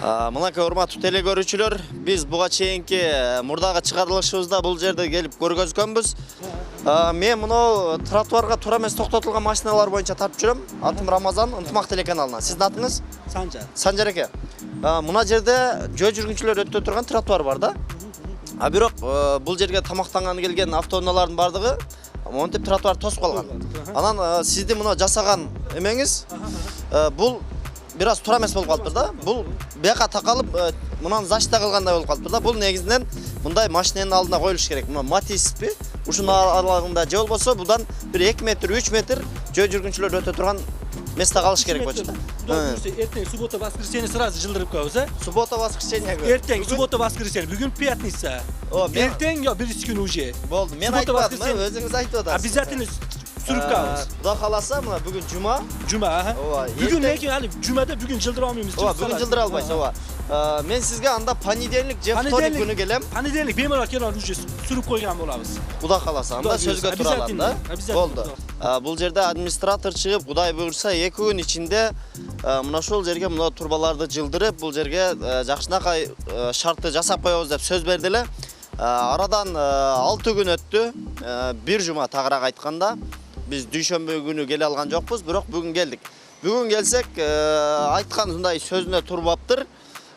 Мынакей урматтуу теле көрүүчүлөр, биз буга чейинки мурдагы чыгарылышыбызда бул жерде келип көргөзгөнбүз. Мен мынау тротуарга туура эмес токтотулган машиналар боюнча тартып жүрөм. Атым Рамазан, Ынтымак телеканалынан. Сиздин атыңыз? Санжар. Санжар эке. Мына жерде жөө жүргүнчүлөр өтө турган тротуар бар да. Бирок бул жерге тамактанганы келген автоунаалардын бардыгы монтип тротуар тосуп калган. Анан сиздин мына жасаган эмеңиз бул бир аз туура эмес болуп калыптыр да. Бул бияка такалып, мынаны защита кылгандай болуп калыптыр да. Бул негизинен мындай машинанын алдына коюлуш керек. Мына Матиспи ушунун аралыгында же болбосо будан бир 2 метр, 3 метр жөө жүргүнчүлөр өтө турган место калыш керек болчу да. Эртең суббота, воскресенье сразу жылдырып коебуз, Суббота, воскресенье. Эртең суббота, воскресенье, бүгүн пятница. Эртең я биринчи күн уже. Болду, мен айтпадым, өзүңүз айтып атасыз. Обязательно сүрүп коебуз. Кудай кааласа, мына бүгүн жума. Бүгүн неге али жумада бүгүн жылдыра алмайбыз. Бүгүн жылдыра албайсыз, мен сизге анда понедельник же вторник күнү келем. Понедельник беморал келип уже сүрүп койгон болобуз. Кудай кааласа, анда сөзгө тура алат да. Болду. Бул жерде администратор чыгып, Кудай буйрса 2 күн ичинде мына ушул жерге мына турбаларды жылдырып, бул жерге жакшынакай шартты жасап коебуз деп сөз берди эле. Арадан 6 күн өттү. Бир жума тагыраак айтканда биз дүйшөмбү күнү келе алган жокпуз, бирок бүгүн келдик. Бүгүн келсек, айткандай сөзүнө турбаптыр.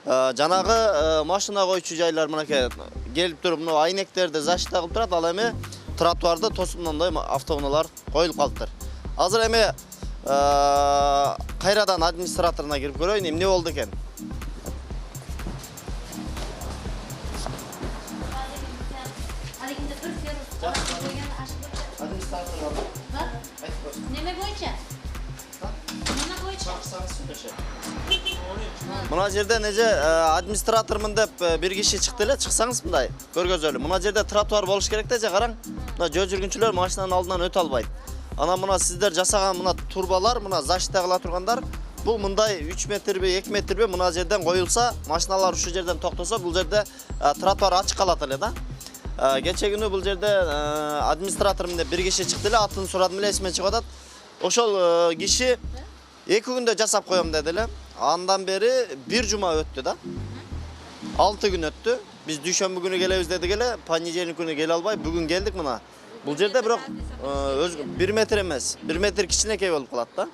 Жанагы машина койчу жайлар мынакей келип туруп, мына айнектерди защита кылып турат, ал эми тротуарды тосуп мындай автоунаалар коюлуп калыптыр. Азыр эми кайрадан администраторуна кирип көрөйүн, эмне болду экен. Неме боюнча? Неме боюнча? Мына жерде неже администратормун деп бир киши чыкты эле, чыксаңыз мындай көргөзөлү. Мына жерде тротуар болуш керек да, караң. Мына жөө жүргүнчүлөр машинанын алдынан өтө албайт. Анан мына сиздер жасаган мына турбалар, мына защита кыла тургандар, бул мындай 3 метрби, 2 метрби мына жерден коюлса, машиналар ушул жерден токтосо, бул жерде тротуар ачык калат эле да. Кече күнү бул жерде администраторум деп бир киши чыкты эле, атын сурадым эле, эсиме чыгып атат. Ошол киши 2 күндө жасап коем деди эле. Андан бери бир жума өттү да. 6 күн өттү. Биз дүйшөмбү күнү келебиз дедик эле, понедельник күнү келе албай, бүгүн келдик мына. Бул жерде бирок 1 метр эмес, 1 метр кичинекей болуп калат да.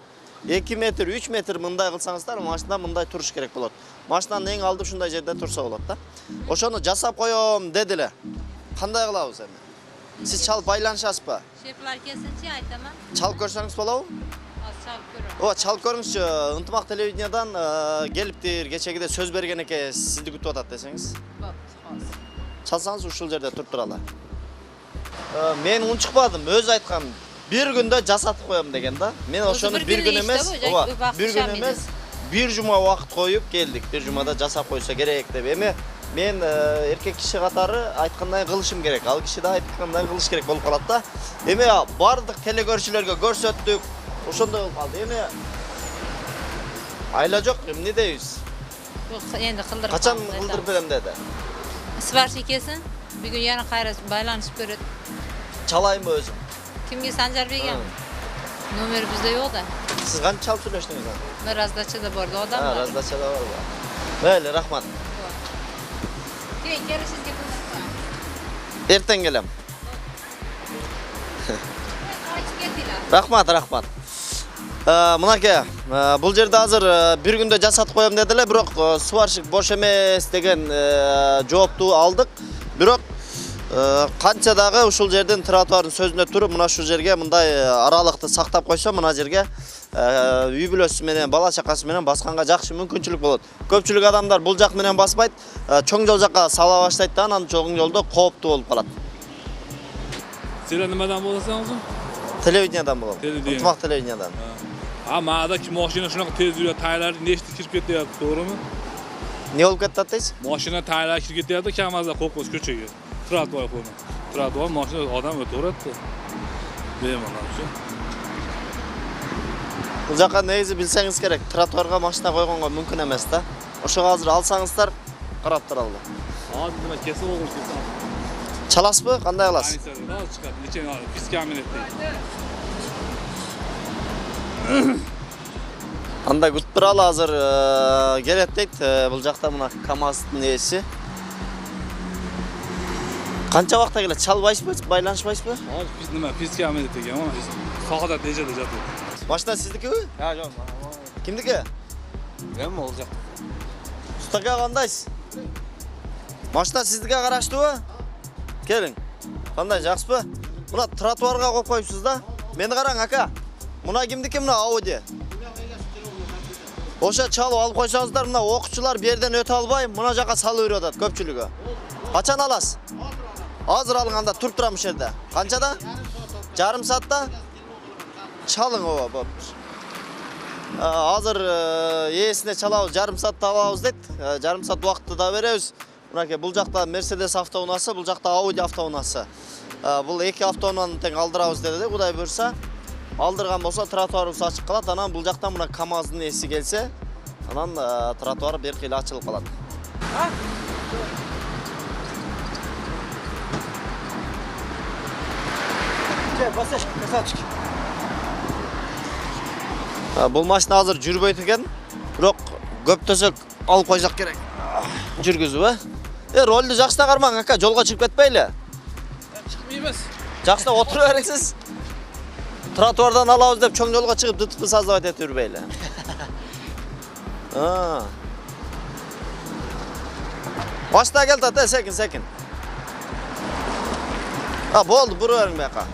2 метр, 3 метр мындай кылсаңыздар, машина мындай туруш керек болот. Машинанын эң алды ушундай жерде турса болот да. Ошону жасап коем деди эле. Кандай кылабыз эми? Сиз чалып байланышасызбы? Шефлар келсинчи айтаман. Чалып көрсөңүз болобу? Чалып көрөм. Чалып көрүңүзчү. Ынтымак телевидениядан келиптир, кечегиде сөз берген эке, сизди күтүп атат десеңиз. Чалсаңыз ушул жерде туруп туралы. Мен унчукпадым, өзү айткан. Бир күндө жасатып коем деген да. Мен ошону бир күн эмес, бир күн эмес, бир жума убакыт коюп келдик. Бир жумада жасап койсо керек деп. Эми мен эркек киши катары айткандай кылышым керек. Ал киши да айткандай кылыш керек болуп калат да. Эми бардык теле көрүүчүлөргө көрсөттүк. Ошондой болуп калды. Эми айла жок, эмне дейбиз? Энди кылдырып. Качан кылдырып берем деди? Сварщик келсин. Бүгүн яна кайра байланышып көрөт. Чалайынбы өзүм? Кимге Санжарбекем? Номер бизде жок да. Сиз канча чалып сүйлөштүңүз аны? Мен раздачада бар да адам бар. Раздачада барбы? Мейли, рахмат. Кийин келишизге кылдырып. Эртең келем. Рахмат. Мынакей, бул жерде азыр бир күндө жасатып коем деди эле, бирок сварщик бош эмес деген жоопту алдык. Бирок канча дагы ушул жердин тротуардын сөзүнө туруп, мына ушул жерге мындай аралыкты сактап койсо, мына жерге үй бүлөсү менен, бала чакасы менен басканга жакшы мүмкүнчүлүк болот. Көпчүлүк адамдар бул жак менен баспайт, чоң жол жакка сала баштайт да, анан чоң жолдо кооптуу болуп калат. Силер немеден боласыңыз? Телевидениядан болом. Ынтымак телевидениядан. Мада ки машина шунака тез жүрөт, тайлар нечти кирип кетет, тооруму? Не болуп кетет дейсиз? Машина тайлар кирип кетет да, камазда кокос көчөгө. Тротуар койгон. Тротуар машина адам өтө берет да. Бемалал ушу. Бул жака негизи билсеңиз керек, тротуарга машина койгонго мүмкүн эмес да. Ошого азыр алсаңыздар, карап туралы. Азыр нема кесип болгон кесип. Чаласызбы? Кандай кыласыз? Ал чыгат, нече фискал менет дейт. Анда күтүп туралы азыр келет дейт. Бул жакта мына КамАЗдын ээси. Канча вакытта келет? Чалбайсызбы, байланышпайсызбы? Biz nima fizik ameliyat ekan, ama sohada tejada жатат. Машина сиздикиби? Жок. Кимдики? Эми ол жак. Устака кандайсыз? Машина сиздикке караштыбы? Келиң. Кандай, жакшысызбы? Мына тротуарга коюп коюпсуз да. Мени караң, ака. Мына кимдики, мына Audi? Ошо чалып алып койсоңуздар, мына окуучулар бу жерден өтө албай, мына жака салып берип атат көпчүлүгү. Качан аласыз? Азыр алганда туруп турам ушул жерде. Канчада? Жарым саатта? Чалың ооба. Азыр ээсине чалабыз, жарым саатта алабыз дейт. Жарым саат убакытты да беребиз. Мынакей бул жакта Mercedes автоунаасы, бул жакта Audi автоунаасы. Бул эки автоунааны тең алдырабыз деди да, Кудай буйрса. Алдырган болсо тротуарыбыз ачык калат. Анан бул жактан мына КамАЗдын ээси келсе, анан тротуар берки эле ачылып калат. Басаш, красавчик. Бул машина азыр жүрбөйт экен, бирок көптөсөк алып койсок керек. Жүргүзүп, ролду жакшыта кармаң, ака, жолго чыгып кетпейли. Чыкпайбыз. Жакшыта отуруп бересиз. Тротуардан алабыз деп чоң жолго чыгып ДТП создавать этип жүрбөйлү. Башта кел тата, секин. Болду, бура бериң бияка.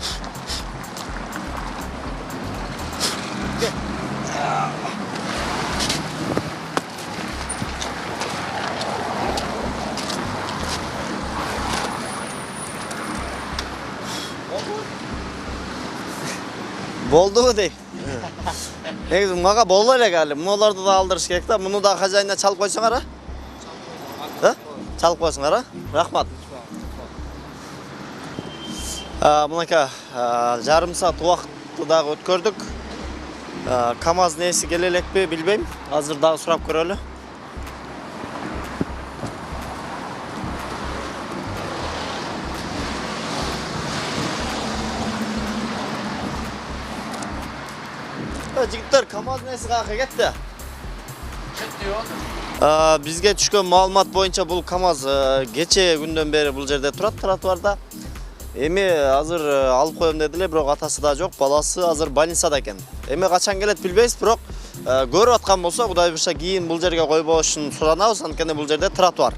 Болдубу дейт. Негизи мага боло элек али. Мунуларды да алдырыш керек да. Муну да хозяйына чалып койсоңар, а? Чалып койсоңар, а? Рахмат. Мынакей жарым саат убакытты дагы өткөрдүк. КамАЗдын ээси келе элекпи билбейм. Азыр дагы сурап көрөлү. Жигиттер, КамАЗдын ээси каяка кетти? Бизге түшкөн маалымат боюнча бул КамАЗ кече күндөн бери бул жерде турат, тротуарда. Эми азыр алып коем дедилер, бирок атасы да жок, баласы азыр больницада экен. Эми качан келет билбейбиз, бирок көрүп аткан болсо, Кудай буйрса кийин бул жерге койбошун суранабыз, анткени бул жерде тротуар.